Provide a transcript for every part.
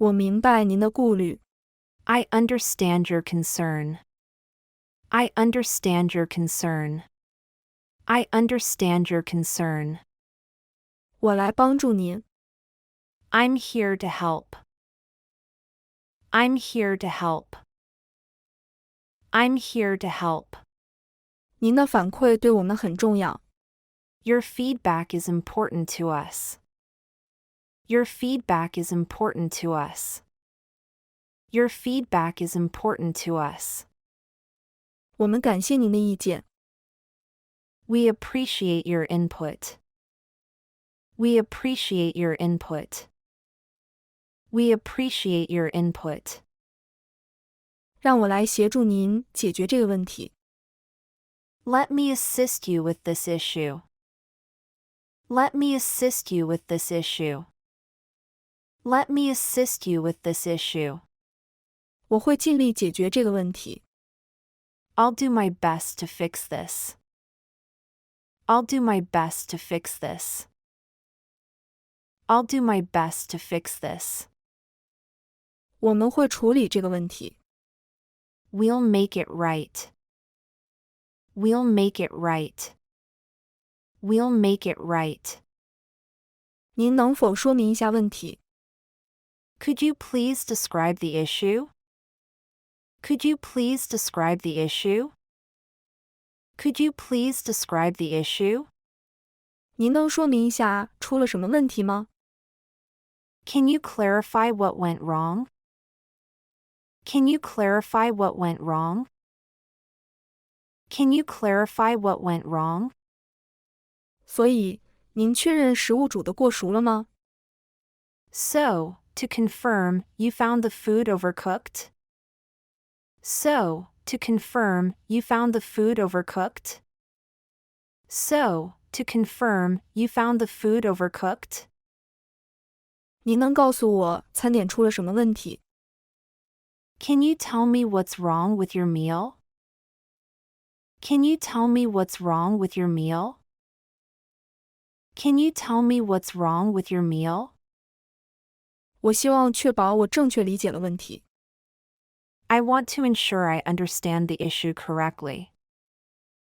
我明白您的顾虑。I understand your concern. I understand your concern. I understand your concern. 我来帮助您。I'm here to help. I'm here to help. I'm here to help. 您的反馈对我们很重要。Your feedback is important to us. Your feedback is important to us. Your feedback is important to us. 我们感谢您的意见。We appreciate your input. We appreciate your input. We appreciate your input. 让我来协助您解决这个问题。Let me assist you with this issue. Let me assist you with this issue. Let me assist you with this issue. 我会尽力解决这个问题。I'll do my best to fix this. I'll do my best to fix this. I'll do my best to fix this. 我们会处理这个问题。We'll make it right. We'll make it right. We'll make it right. 您能否说明一下问题？ Could you please describe the issue? Could you please describe the issue? Could you please describe the issue? 您能说明一下出了什么问题吗？ Can you clarify what went wrong? Can you clarify what went wrong? Can you clarify what went wrong? 所以，您确认食物煮得过熟了吗？ So, to confirm, you found the food overcooked? So, to confirm, you found the food overcooked? So, to confirm, you found the food overcooked? 您能告诉我餐点出了什么问题？ Can you tell me what's wrong with your meal? Can you tell me what's wrong with your meal? Can you tell me what's wrong with your meal? 我希望确保我正确理解了问题。I want to ensure I understand the issue correctly.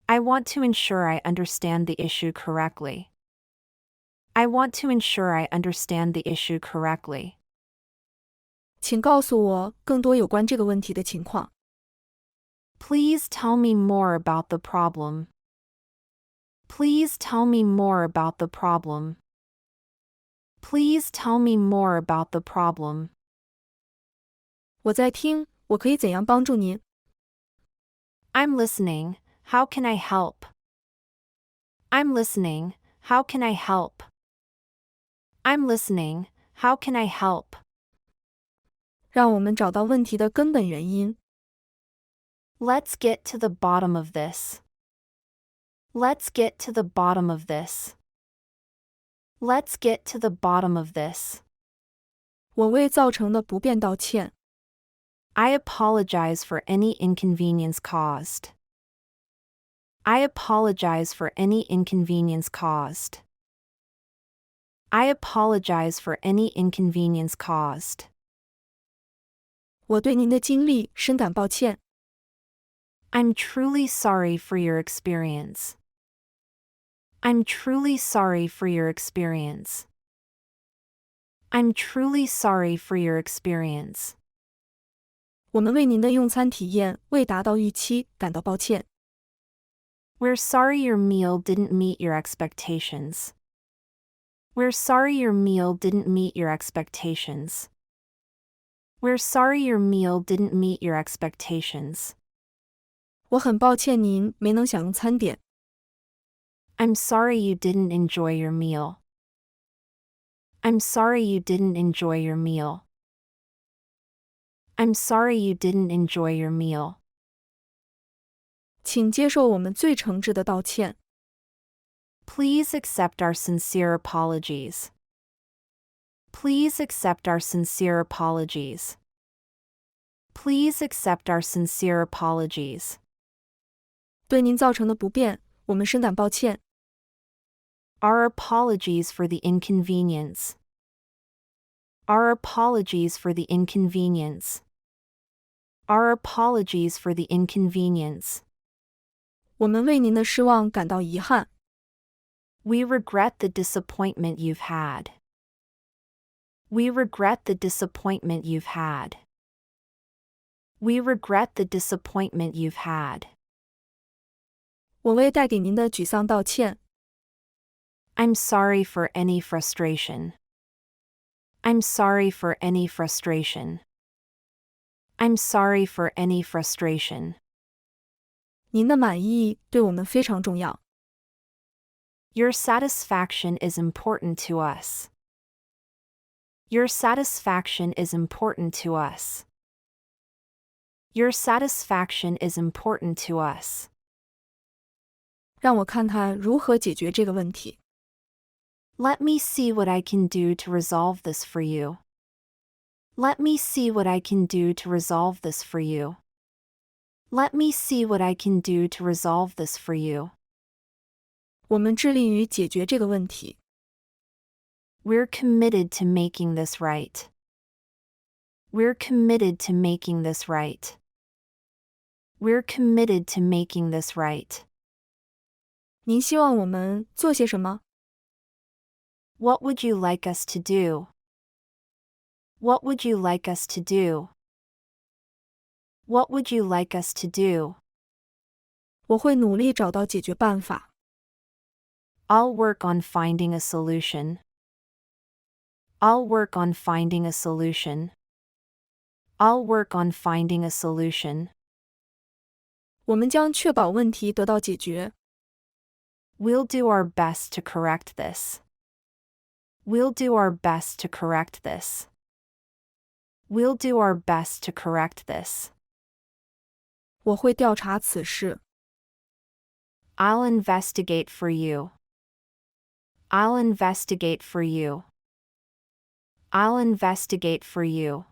I want to ensure I understand the issue correctly. I want to ensure I understand the issue correctly. 请告诉我更多有关这个问题的情况。 Please tell me more about the problem. Please tell me more about the problem. Please tell me more about the problem. 我在听，我可以怎样帮助您？ I'm listening, how can I help? I'm listening, how can I help? I'm listening, how can I help? 让我们找到问题的根本原因。 Let's get to the bottom of this. Let's get to the bottom of this. Let's get to the bottom of this. 我为造成的不便道歉。 I apologize for any inconvenience caused. I apologize for any inconvenience caused. I apologize for any inconvenience caused. 我对您的经历深感抱歉。 I'm truly sorry for your experience. I'm truly sorry for your experience. I'm truly sorry for your experience. 我们为您的用餐体验未达到预期感到抱歉。 We're sorry your meal didn't meet your expectations. We're sorry your meal didn't meet your expectations. We're sorry your meal didn't meet your expectations. 我很抱歉您没能享用餐点。 I'm sorry you didn't enjoy your meal. I'm sorry you didn't enjoy your meal. I'm sorry you didn't enjoy your meal. 请接受我们最诚挚的道歉。 Please accept our sincere apologies. Please accept our sincere apologies. Please accept our sincere apologies. 对您造成的不便，我们深感抱歉。 Our apologies for the inconvenience. Our apologies for the inconvenience. Our apologies for the inconvenience. 我们为您的失望感到遗憾。We regret the disappointment you've had. We regret the disappointment you've had. We regret the disappointment you've had. 我为带给您的沮丧道歉。I'm sorry for any frustration. I'm sorry for any frustration. I'm sorry for any frustration. 您的满意对我们非常重要。Your satisfaction is important to us. Your satisfaction is important to us. Your satisfaction is important to us. 让我看看如何解决这个问题。Let me see what I can do to resolve this for you. Let me see what I can do to resolve this for you. Let me see what I can do to resolve this for you. 我们致力于解决这个问题。We're committed to making this right. We're committed to making this right. We're committed to making this right. 您希望我们做些什么？ What would you like us to do? What would you like us to do? What would you like us to do? 我会努力找到解决办法。I'll work on finding a solution. I'll work on finding a solution. I'll work on finding a solution. 我们将确保问题得到解决。We'll do our best to correct this. We'll do our best to correct this. We'll do our best to correct this. 我会调查此事。I'll investigate for you. I'll investigate for you. I'll investigate for you.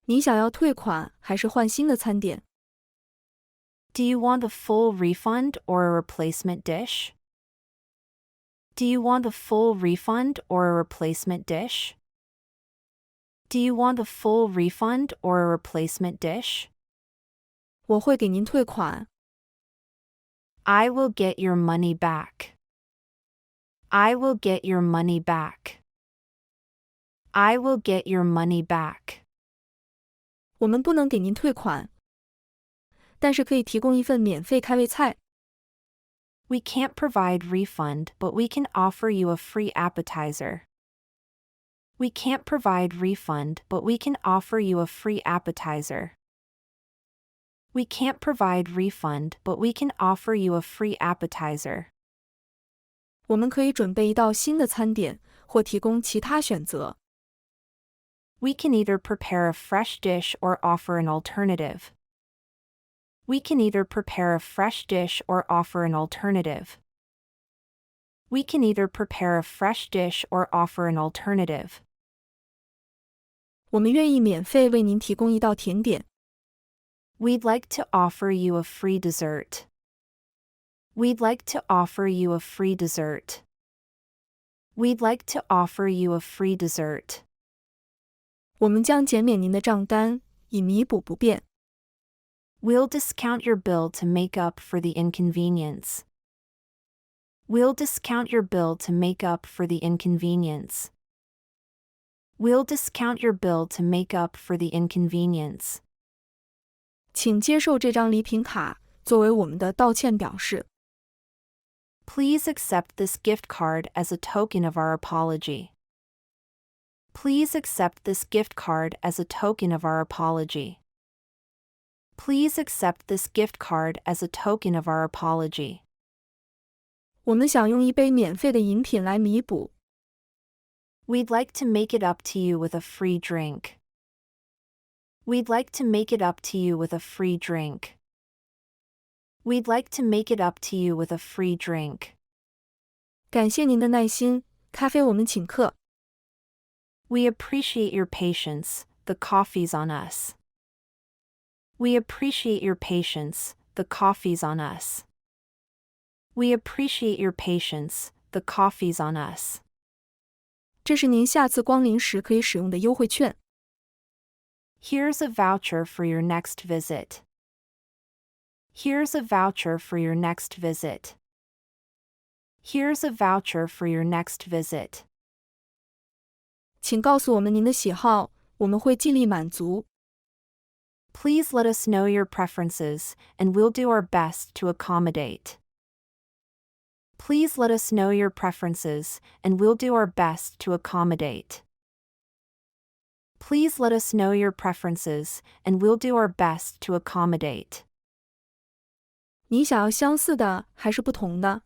你想要退款还是换新的餐点？ Do you want a full refund or a replacement dish? Do you want a full refund or a replacement dish? Do you want a full refund or a replacement dish? 我会给您退款。I will get your money back. I will get your money back. I will get your money back. 我们不能给您退款，但是可以提供一份免费开胃菜。We can't provide refund, but we can offer you a free appetizer. We can't provide refund, but we can offer you a free appetizer. We can't provide refund, but we can offer you a free appetizer. 我们可以准备一道新的餐点，或提供其他选择。We can either prepare a fresh dish or offer an alternative. We can either prepare a fresh dish or offer an alternative. We can either prepare a fresh dish or offer an alternative. 我们愿意免费为您提供一道甜点。We'd like to offer you a free dessert. We'd like to offer you a free dessert. We'd like to offer you a free dessert. 我们将减免您的账单，以弥补不便。We'll discount your bill to make up for the inconvenience. We'll discount your bill to make up for the inconvenience. We'll discount your bill to make up for the inconvenience. 请接受这张礼品卡作为我们的道歉表示。Please accept this gift card as a token of our apology. Please accept this gift card as a token of our apology. Please accept this gift card as a token of our apology. 我们想用一杯免费的饮品来弥补。We'd like to make it up to you with a free drink. We'd like to make it up to you with a free drink. We'd like to make it up to you with a free drink. 感谢您的耐心，咖啡我们请客。We appreciate your patience, the coffee's on us. We appreciate your patience, the coffee's on us. We appreciate your patience, the coffee's on us. 这是您下次光临时可以使用的优惠券。Here's a voucher for your next visit. Here's a voucher for your next visit. Here's a voucher for your next visit. 请告诉我们您的喜好，我们会尽力满足。Please let us know your preferences, and we'll do our best to accommodate. Please let us know your preferences, and we'll do our best to accommodate. Please let us know your preferences, and we'll do our best to accommodate. 你想要相似的还是不同的？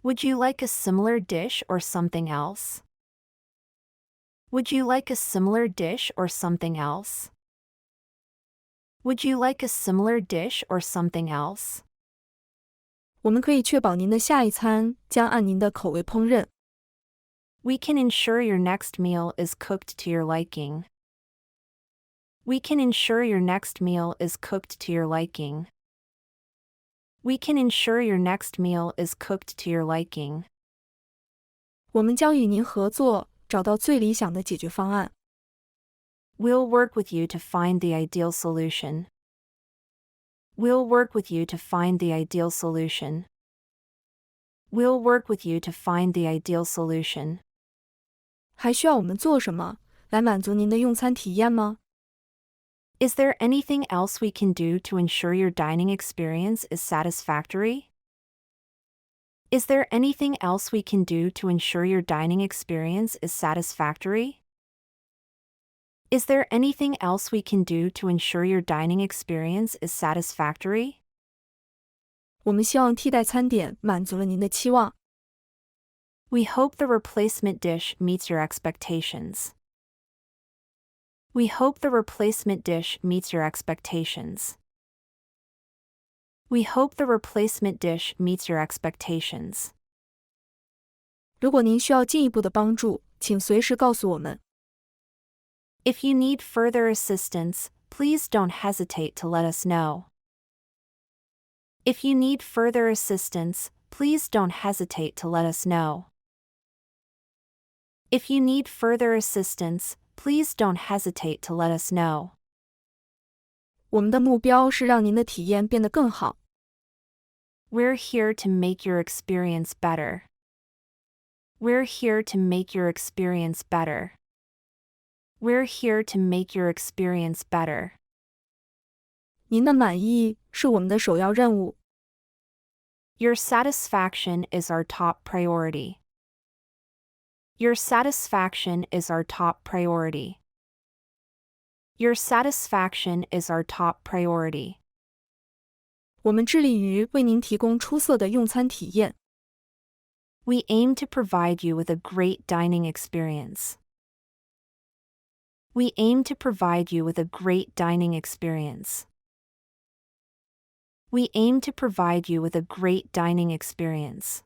Would you like a similar dish or something else? Would you like a similar dish or something else? Would you like a similar dish or something else? 我们可以确保您的下一餐将按您的口味烹饪。We can ensure your next meal is cooked to your liking. We can ensure your next meal is cooked to your liking. We can ensure your next meal is cooked to your liking. 我们将与您合作，找到最理想的解决方案。We'll work with you to find the ideal solution. We'll work with you to find the ideal solution. We'll work with you to find the ideal solution. 还需要我们做什么来满足您的用餐体验吗？ Is there anything else we can do to ensure your dining experience is satisfactory? Is there anything else we can do to ensure your dining experience is satisfactory? Is there anything else we can do to ensure your dining experience is satisfactory? 我们希望替代餐点满足了您的期望。We hope the replacement dish meets your expectations. We hope the replacement dish meets your expectations. We hope the replacement dish meets your expectations. 如果您需要进一步的帮助，请随时告诉我们。If you need further assistance, please don't hesitate to let us know. If you need further assistance, please don't hesitate to let us know. If you need further assistance, please don't hesitate to let us know. 我们的目标是让您的体验变得更好。We're here to make your experience better. We're here to make your experience better. We're here to make your experience better. 您的满意是我们的首要任务。Your satisfaction is our top priority. Your satisfaction is our top priority. Your satisfaction is our top priority. 我们致力于为您提供出色的用餐体验。We aim to provide you with a great dining experience. We aim to provide you with a great dining experience. We aim to provide you with a great dining experience.